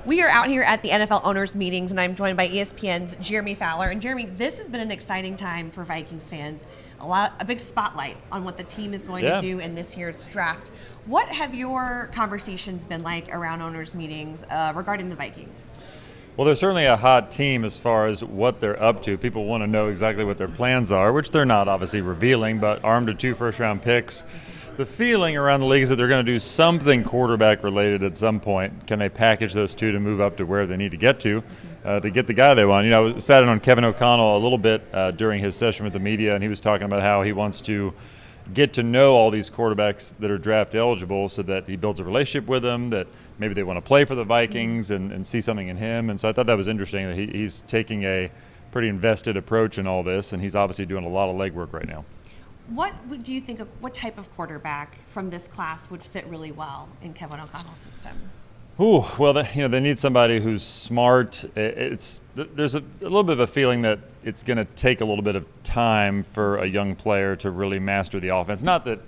We are out here at the NFL owners meetings, and I'm joined by ESPN's Jeremy Fowler. And Jeremy, this has been an exciting time for Vikings fans. A big spotlight on what the team is going to do in this year's draft. What have your conversations been like around owners meetings regarding the Vikings? Well, they're certainly a hot team as far as what they're up to. People want to know exactly what their plans are, which they're not obviously revealing, but armed with 2 first-round picks. The feeling around the league is that they're going to do something quarterback related at some point. Can they package those 2 to move up to where they need to get to get the guy they want? You know, I sat in on Kevin O'Connell a little bit during his session with the media, and he was talking about how he wants to get to know all these quarterbacks that are draft eligible so that he builds a relationship with them, that maybe they want to play for the Vikings and see something in him. And so I thought that was interesting that he's taking a pretty invested approach in all this, and he's obviously doing a lot of legwork right now. What do you think what type of quarterback from this class would fit really well in Kevin O'Connell's system? Ooh, well, they need somebody who's smart. There's a little bit of a feeling that it's going to take a little bit of time for a young player to really master the offense. Not that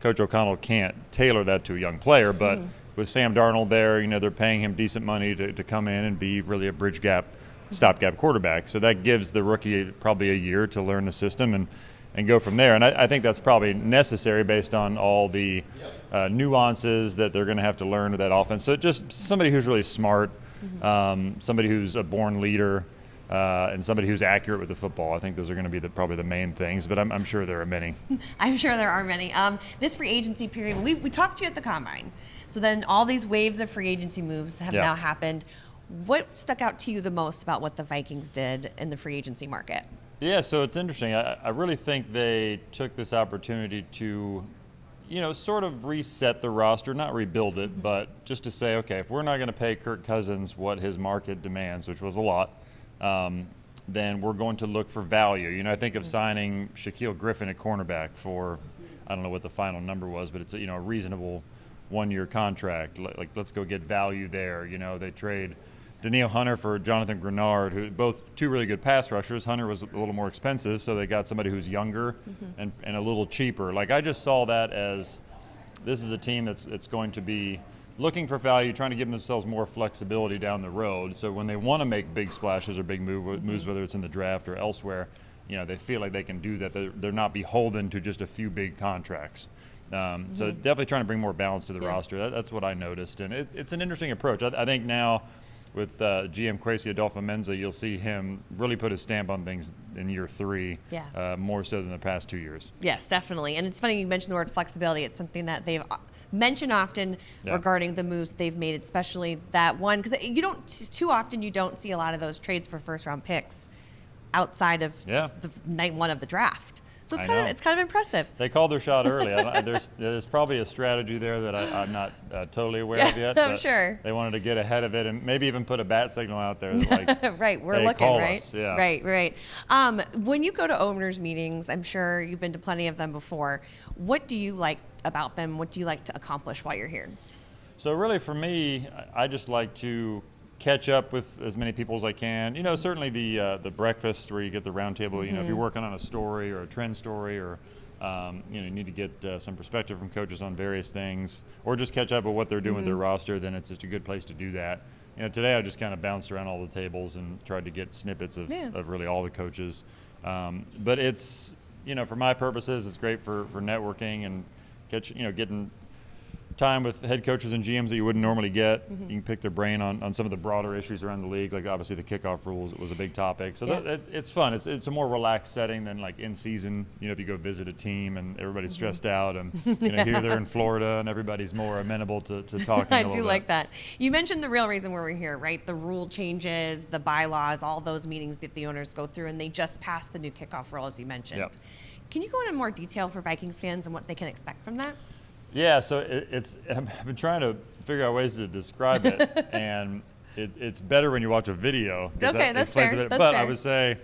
Coach O'Connell can't tailor that to a young player, but with Sam Darnold there, they're paying him decent money to come in and be really a bridge gap, stopgap quarterback. So that gives the rookie probably a year to learn the system and go from there. And I think that's probably necessary based on all the nuances that they're going to have to learn with that offense. So just somebody who's really smart, somebody who's a born leader, and somebody who's accurate with the football. I think those are going to be probably the main things, but I'm sure there are many. I'm sure there are many. This free agency period, we talked to you at the Combine. So then all these waves of free agency moves have now happened. What stuck out to you the most about what the Vikings did in the free agency market? Yeah, so it's interesting. I really think they took this opportunity to, sort of reset the roster, not rebuild it, but just to say, okay, if we're not going to pay Kirk Cousins what his market demands, which was a lot, then we're going to look for value. I think of signing Shaquille Griffin at cornerback for, I don't know what the final number was, but it's a reasonable one-year contract. Like, let's go get value there. They trade Danielle Hunter for Jonathan Grenard, who both 2 really good pass rushers. Hunter was a little more expensive, so they got somebody who's younger and a little cheaper. Like, I just saw that as this is a team that's going to be looking for value, trying to give themselves more flexibility down the road. So when they want to make big splashes or big moves, whether it's in the draft or elsewhere, they feel like they can do that. They're not beholden to just a few big contracts. So definitely trying to bring more balance to the roster. That's what I noticed, and it's an interesting approach. I think now, with GM Kwesi Adofo-Mensah, you'll see him really put his stamp on things in year 3, more so than the past 2 years. Yes, definitely. And it's funny you mentioned the word flexibility. It's something that they've mentioned often regarding the moves they've made, especially that one, because too often you don't see a lot of those trades for first-round picks outside of the night 1 of the draft. So it's kind of impressive. They called their shot early. There's probably a strategy there that I'm not totally aware of yet. I'm sure. They wanted to get ahead of it and maybe even put a bat signal out there. Like, right, we're hey, looking, call right? us. Yeah. Right. When you go to owners' meetings, I'm sure you've been to plenty of them before. What do you like about them? What do you like to accomplish while you're here? So really for me, I just like to catch up with as many people as I can. Certainly the breakfast where you get the round table, if you're working on a story or a trend story or, you need to get some perspective from coaches on various things or just catch up with what they're doing with their roster, then it's just a good place to do that. Today I just kind of bounced around all the tables and tried to get snippets of really all the coaches. But it's, for my purposes, it's great for networking and getting time with head coaches and GMs that you wouldn't normally get. You can pick their brain on some of the broader issues around the league, like obviously the kickoff rules was a big topic. So it's fun. It's a more relaxed setting than like in season, if you go visit a team and everybody's stressed out and here they're in Florida and everybody's more amenable to talking I do like that. You mentioned the real reason why we're here, right? The rule changes, the bylaws, all those meetings that the owners go through, and they just passed the new kickoff rule, as you mentioned. Yep. Can you go into more detail for Vikings fans and what they can expect from that? Yeah, so I've been trying to figure out ways to describe it, and it's better when you watch a video. Okay, that's fair. But I would say,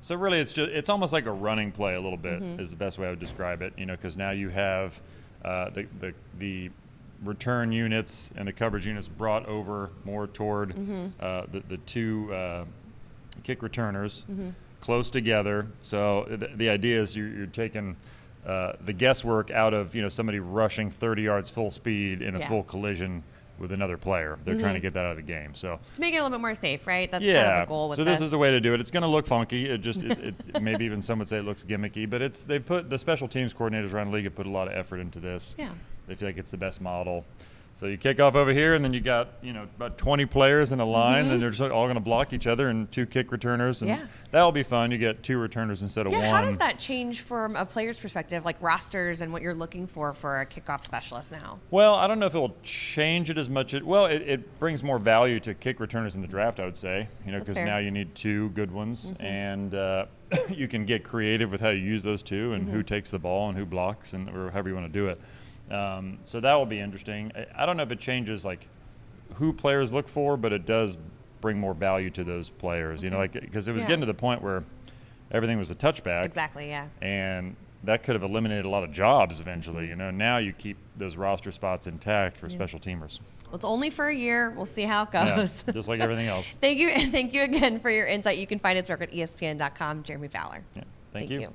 so really it's almost like a running play a little bit is the best way I would describe it, because now you have the return units and the coverage units brought over more toward the 2 kick returners close together. So the idea is you're taking the guesswork out of somebody rushing 30 yards full speed in a full collision with another player. They're trying to get that out of the game. So to make it a little bit more safe, right? That's yeah. kind of the goal with so this is the way to do it. It's going to look funky. It maybe even some would say it looks gimmicky, but they put the special teams coordinators around the league have put a lot of effort into this. Yeah. They feel like it's the best model. So you kick off over here, and then you got about 20 players in a line, and they're just all going to block each other, and 2 kick returners, and that'll be fun. You get 2 returners instead of 1. How does that change from a player's perspective, like rosters and what you're looking for a kickoff specialist now? Well, I don't know if it'll change it as much. It brings more value to kick returners in the draft, I would say. Because now you need 2 good ones, and you can get creative with how you use those 2 and who takes the ball and who blocks, or however you want to do it. So that will be interesting. I don't know if it changes like who players look for, but it does bring more value to those players. Because it was getting to the point where everything was a touchback. Exactly. Yeah. And that could have eliminated a lot of jobs eventually. Now you keep those roster spots intact for special teamers. Well, it's only for a year. We'll see how it goes. Yeah, just like everything else. Thank you again for your insight. You can find his work at ESPN.com. Jeremy Fowler. Yeah. Thank you.